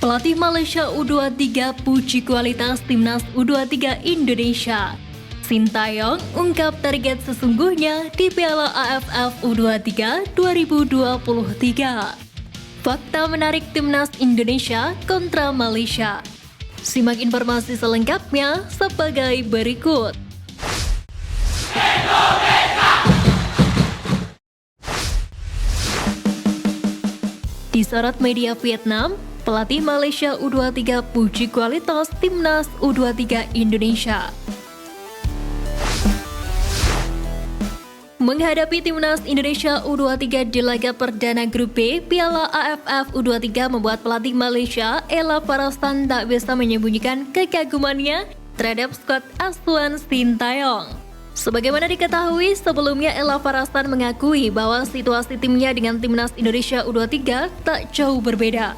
Pelatih Malaysia U23 puji kualitas timnas U23 Indonesia. Sintayong ungkap target sesungguhnya di Piala AFF U23 2023. Fakta menarik timnas Indonesia kontra Malaysia. Simak informasi selengkapnya sebagai berikut. Disorot media Vietnam, pelatih Malaysia U23 puji kualitas timnas U23 Indonesia. Menghadapi timnas Indonesia U23 di laga perdana grup B Piala AFF U23 membuat pelatih Malaysia Ella Farastan tak bisa menyembunyikan kekagumannya terhadap skuad asuhan Sintayong. Sebagaimana diketahui, sebelumnya Ella Farastan mengakui bahwa situasi timnya dengan timnas Indonesia U23 tak jauh berbeda.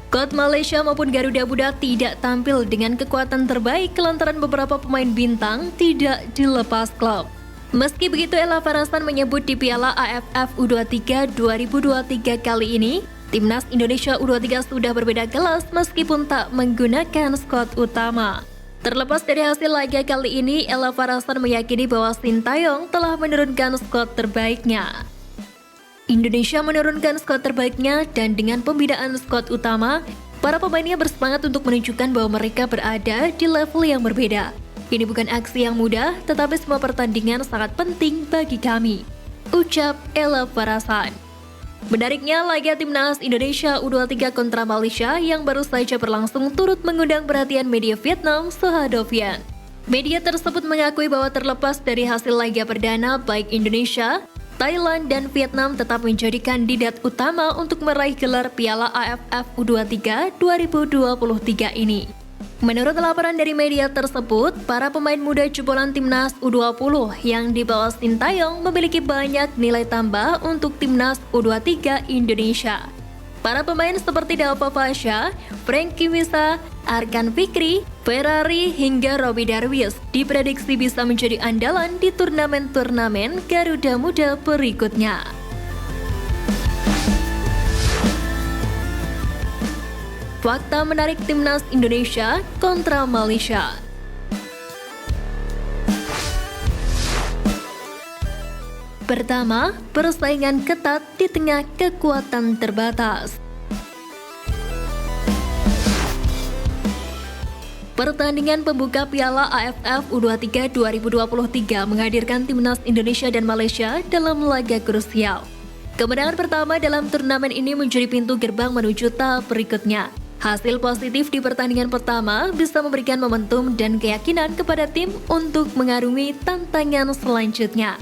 Skuad Malaysia maupun Garuda Muda tidak tampil dengan kekuatan terbaik lantaran beberapa pemain bintang tidak dilepas klub. Meski begitu, Ella Farastan menyebut di Piala AFF U23 2023 kali ini, timnas Indonesia U23 sudah berbeda kelas meskipun tak menggunakan skuad utama. Terlepas dari hasil laga kali ini, Ella Farastan meyakini bahwa Sintayong telah menurunkan skuad terbaiknya. Indonesia menurunkan skuad terbaiknya dan dengan pembinaan skuad utama, para pemainnya bersemangat untuk menunjukkan bahwa mereka berada di level yang berbeda. Ini bukan aksi yang mudah, tetapi semua pertandingan sangat penting bagi kami, ucap Ella Farastan. Menariknya, laga timnas Indonesia U23 kontra Malaysia yang baru saja berlangsung turut mengundang perhatian media Vietnam Sahadovian. Media tersebut mengakui bahwa terlepas dari hasil laga perdana, baik Indonesia, Thailand, dan Vietnam tetap menjadi kandidat utama untuk meraih gelar Piala AFF U23 2023 ini. Menurut laporan dari media tersebut, para pemain muda jebolan timnas U20 yang dibawa Sintayong memiliki banyak nilai tambah untuk timnas U23 Indonesia. Para pemain seperti Dava Fasha, Frankie Wisa, Arkan Fikri, Ferrari hingga Robby Darwish diprediksi bisa menjadi andalan di turnamen-turnamen Garuda Muda berikutnya. Fakta menarik timnas Indonesia kontra Malaysia. Pertama, persaingan ketat di tengah kekuatan terbatas. Pertandingan pembuka Piala AFF U23 2023 menghadirkan timnas Indonesia dan Malaysia dalam laga krusial. Kemenangan pertama dalam turnamen ini menjadi pintu gerbang menuju tahap berikutnya. Hasil positif di pertandingan pertama bisa memberikan momentum dan keyakinan kepada tim untuk mengarungi tantangan selanjutnya.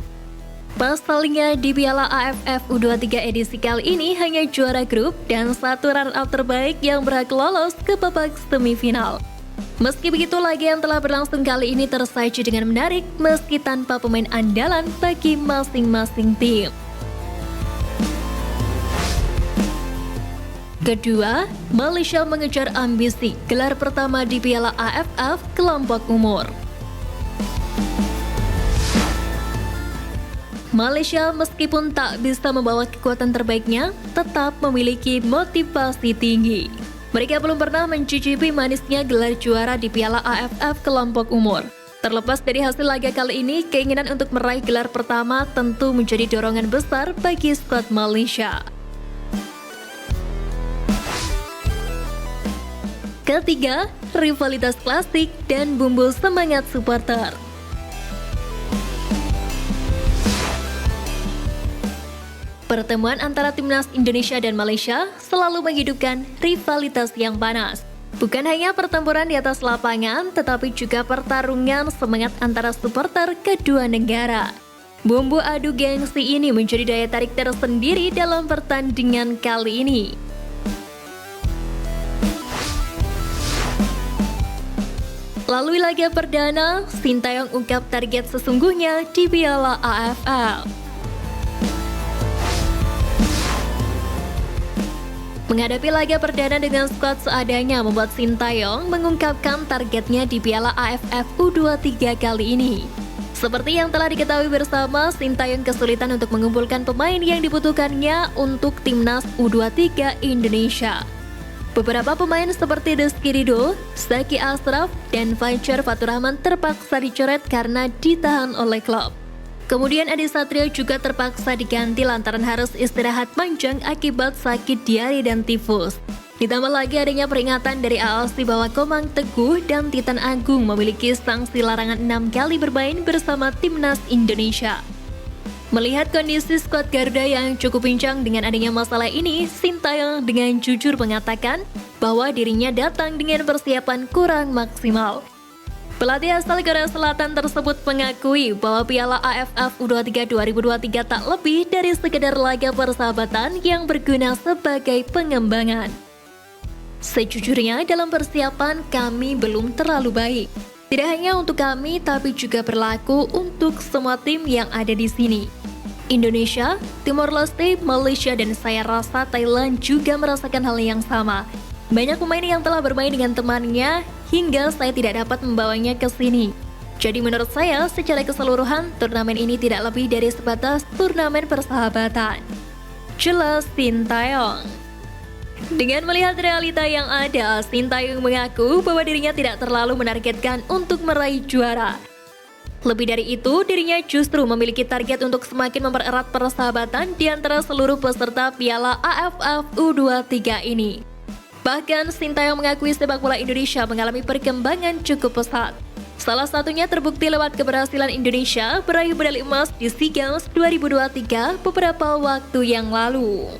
Pasalnya di Piala AFF U23 edisi kali ini hanya juara grup dan satu runner-up terbaik yang berhak lolos ke babak semifinal. Meski begitu, laga yang telah berlangsung kali ini tersaji dengan menarik meski tanpa pemain andalan bagi masing-masing tim. Kedua, Malaysia mengejar ambisi gelar pertama di Piala AFF kelompok umur. Malaysia meskipun tak bisa membawa kekuatan terbaiknya, tetap memiliki motivasi tinggi. Mereka belum pernah mencicipi manisnya gelar juara di Piala AFF kelompok umur. Terlepas dari hasil laga kali ini, keinginan untuk meraih gelar pertama tentu menjadi dorongan besar bagi skuad Malaysia. Ketiga, rivalitas klasik dan bumbu semangat supporter. Pertemuan antara timnas Indonesia dan Malaysia selalu menghidupkan rivalitas yang panas. Bukan hanya pertempuran di atas lapangan, tetapi juga pertarungan semangat antara supporter kedua negara. Bumbu adu gengsi ini menjadi daya tarik tersendiri dalam pertandingan kali ini. Melalui laga perdana, Sintayong ungkap target sesungguhnya di Piala AFF. Menghadapi laga perdana dengan skuad seadanya membuat Sintayong mengungkapkan targetnya di Piala AFF U23 kali ini. Seperti yang telah diketahui bersama, Sintayong kesulitan untuk mengumpulkan pemain yang dibutuhkannya untuk timnas U23 Indonesia. Beberapa pemain seperti Rizky Ridho, Zaki Ashraf, dan Fajar Faturrahman terpaksa dicoret karena ditahan oleh klub. Kemudian Adi Satrio juga terpaksa diganti lantaran harus istirahat panjang akibat sakit diare dan tifus. Ditambah lagi adanya peringatan dari AOC bahwa Komang Teguh dan Titan Agung memiliki sanksi larangan 6 kali bermain bersama timnas Indonesia. Melihat kondisi skuad Garuda yang cukup pincang dengan adanya masalah ini, Sintayong dengan jujur mengatakan bahwa dirinya datang dengan persiapan kurang maksimal. Pelatih asal Korea Selatan tersebut mengakui bahwa Piala AFF U23 2023 tak lebih dari sekedar laga persahabatan yang berguna sebagai pengembangan. Sejujurnya dalam persiapan kami belum terlalu baik. Tidak hanya untuk kami, tapi juga berlaku untuk semua tim yang ada di sini. Indonesia, Timor Leste, Malaysia, dan saya rasa Thailand juga merasakan hal yang sama. Banyak pemain yang telah bermain dengan temannya, hingga saya tidak dapat membawanya ke sini. Jadi menurut saya, secara keseluruhan, turnamen ini tidak lebih dari sebatas turnamen persahabatan. Jelas Sintayong. Dengan melihat realita yang ada, Sintayong mengaku bahwa dirinya tidak terlalu menargetkan untuk meraih juara. Lebih dari itu, dirinya justru memiliki target untuk semakin mempererat persahabatan di antara seluruh peserta Piala AFF U23 ini. Bahkan, Sintayong mengakui sepak bola Indonesia mengalami perkembangan cukup pesat. Salah satunya terbukti lewat keberhasilan Indonesia meraih medali emas di SEA Games 2023 beberapa waktu yang lalu.